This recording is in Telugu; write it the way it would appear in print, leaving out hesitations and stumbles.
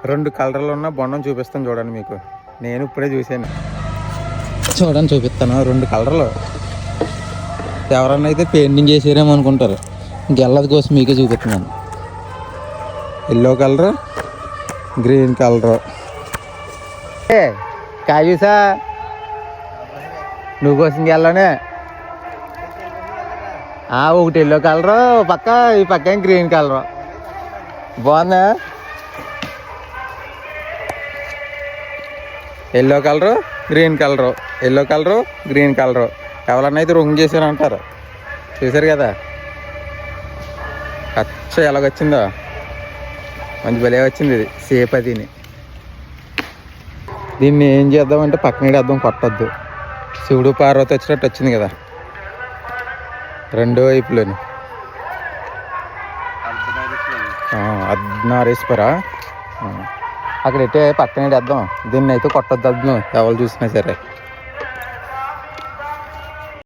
2 కలర్లు ఉన్న బొండం చూపిస్తాను చూడండి మీకు. నేను ఇప్పుడే చూశాను. చూడండి చూపిస్తాను. 2 కలర్లు. ఎవరన్నా అయితే పెయింటింగ్ చేసారేమో అనుకుంటారు. గెల్లది కోసం మీకే చూపిస్తున్నాను. Yellow colour, green colour. కాయ చూసా నువ్వు కోసం గెల్లనే. ఒకటి ఎల్లో కలరు, పక్క ఈ పక్క గ్రీన్ కలరు. బాగుందా? Yellow colour, green colour, yellow colour, green colour. ఎవరన్నా అయితే రంగు చేశారంటారు. చూసారు కదా కచ్చ ఎలాగొచ్చిందో. మంచి భలే వచ్చింది ఇది. సేప్ అదిని. దీన్ని ఏం చేద్దామంటే పక్కన వేద్దాం, కొట్టద్దు. శివుడు పార్వతి వచ్చినట్టు వచ్చింది కదా 2 వైపులోని. అర్ధనారీశ్వరా అక్కడ ఎట్టే పక్కన వేద్దాం. దీన్ని అయితే కొట్టద్దు అద్దాం ఎవరు చూసినా సరే.